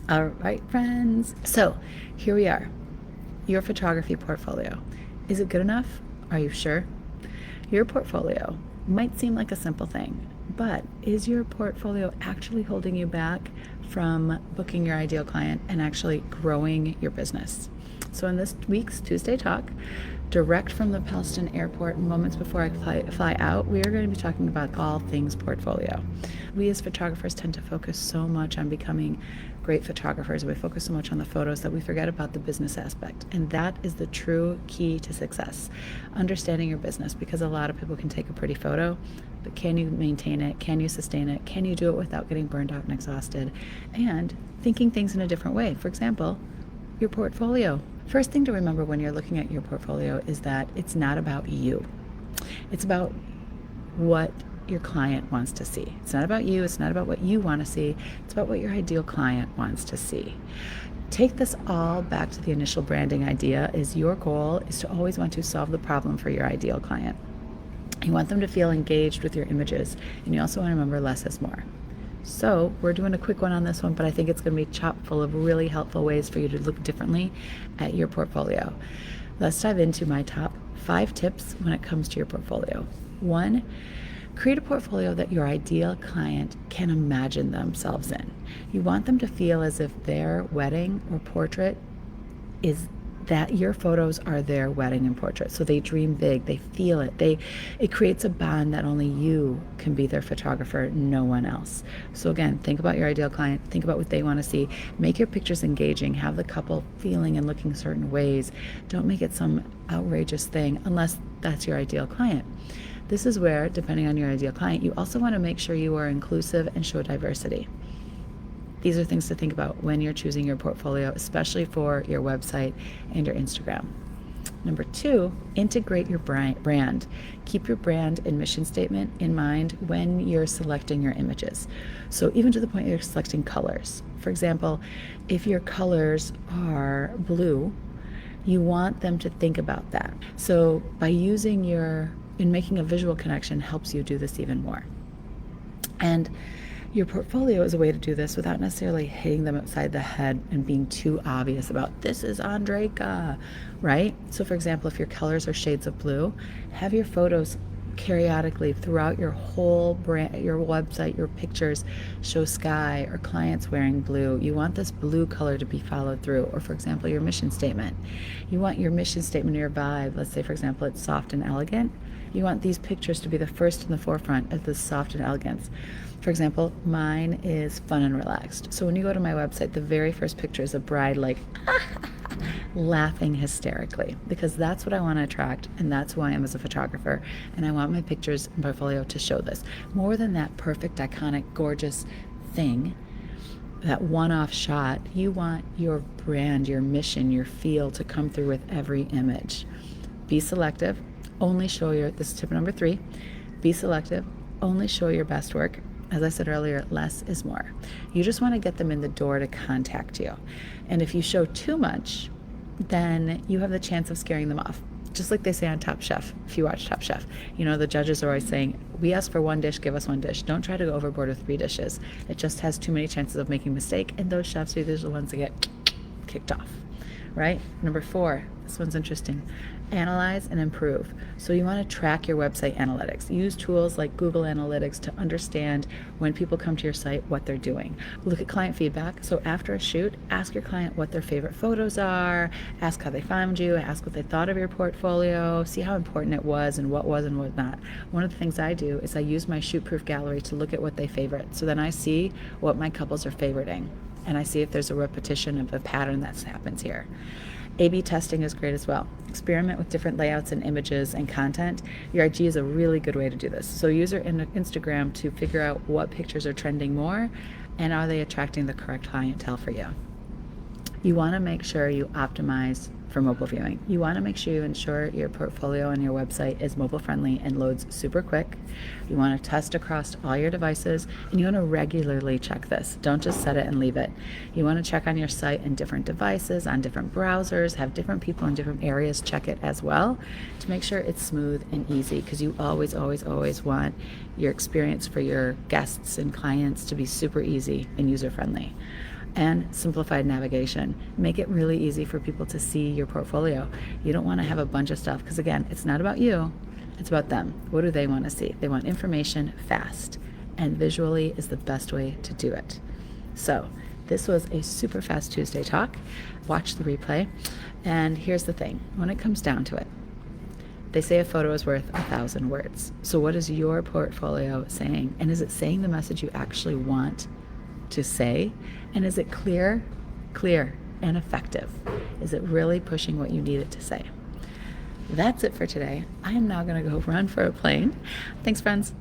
All right, friends. So here we are. Your photography portfolio. Is it good enough? Are you sure? Your portfolio might seem like a simple thing, but is your portfolio actually holding you back from booking your ideal client and actually growing your business? So in this week's Tuesday Talk, direct from the Palestine airport moments before I fly out, we are going to be talking about all things portfolio. We as photographers tend to focus so much on becoming great photographers. We focus so much on the photos that we forget about the business aspect. And that is the true key to success. Understanding your business, because a lot of people can take a pretty photo, but can you maintain it? Can you sustain it? Can you do it without getting burned out and exhausted? And thinking things in a different way. For example, your portfolio. First thing to remember when you're looking at your portfolio is that it's not about you. It's about what your client wants to see. It's not about you. It's not about what you want to see. It's about what your ideal client wants to see. Take this all back to the initial branding idea. Is your goal is to always want to solve the problem for your ideal client. You want them to feel engaged with your images, and you also want to remember less is more. So we're doing a quick one on this one, but I think it's going to be chock full of really helpful ways for you to look differently at your portfolio. Let's dive into my top 5 tips when it comes to your portfolio. 1, create a portfolio that your ideal client can imagine themselves in. You want them to feel as if their wedding or portrait is that your photos are their wedding and portrait. So they dream big, they feel it. It creates a bond that only you can be their photographer, no one else. So again, think about your ideal client, think about what they want to see. Make your pictures engaging, have the couple feeling and looking certain ways. Don't make it some outrageous thing unless that's your ideal client. This is where, depending on your ideal client, you also want to make sure you are inclusive and show diversity. These are things to think about when you're choosing your portfolio, especially for your website and your Instagram. Number 2, integrate your brand. Keep your brand and mission statement in mind when you're selecting your images. So even to the point you're selecting colors. For example, if your colors are blue, you want them to think about that. So by making a visual connection helps you do this even more. And your portfolio is a way to do this without necessarily hitting them upside the head and being too obvious about this is Andreyka, right? So for example, if your colors are shades of blue, have your photos periodically throughout your whole brand, your website, your pictures show sky or clients wearing blue. You want this blue color to be followed through. Or for example, your mission statement. You want your mission statement or your vibe, let's say for example, it's soft and elegant. You want these pictures to be the first in the forefront of this soft and elegance. For example, mine is fun and relaxed. So when you go to my website, the very first picture is a bride like laughing hysterically, because that's what I want to attract, and that's who I am as a photographer, and I want my pictures and portfolio to show this. More than that perfect, iconic, gorgeous thing, that one-off shot, you want your brand, your mission, your feel to come through with every image. Be selective. Only show this is tip number 3. Be selective. Only show your best work. As I said earlier, less is more. You just want to get them in the door to contact you. And if you show too much, then you have the chance of scaring them off. Just like they say on Top Chef, if you watch Top Chef, the judges are always saying, we ask for 1 dish, give us 1 dish. Don't try to go overboard with 3 dishes. It just has too many chances of making a mistake, and those chefs are the ones that get kicked off, right? Number 4, this one's interesting. Analyze and improve. So you want to track your website analytics. Use tools like Google Analytics to understand when people come to your site, what they're doing. Look at client feedback. So after a shoot, ask your client what their favorite photos are, ask how they found you, ask what they thought of your portfolio, see how important it was and what not. One of the things I do is I use my shoot-proof gallery to look at what they favorite. So then I see what my couples are favoriting, and I see if there's a repetition of a pattern that happens here. A/B testing is great as well. Experiment with different layouts and images and content. Your IG is a really good way to do this. So use your Instagram to figure out what pictures are trending more and are they attracting the correct clientele for you. You want to make sure you optimize for mobile viewing. You want to make sure you ensure your portfolio on your website is mobile friendly and loads super quick. You want to test across all your devices, and you want to regularly check this. Don't just set it and leave it. You want to check on your site in different devices, on different browsers, have different people in different areas check it as well to make sure it's smooth and easy, because you always want your experience for your guests and clients to be super easy and user friendly. and simplified navigation. Make it really easy for people to see your portfolio. You don't want to have a bunch of stuff because, again, it's not about you, it's about them. What do they want to see? They want information fast, and visually is the best way to do it. So this was a super fast Tuesday talk. Watch the replay. And here's the thing. When it comes down to it, they say a photo is worth 1,000 words. So what is your portfolio saying? And is it saying the message you actually want to say? And is it clear and effective? Is it really pushing what you need it to say? That's it for today. I am now going to go run for a plane. Thanks, friends.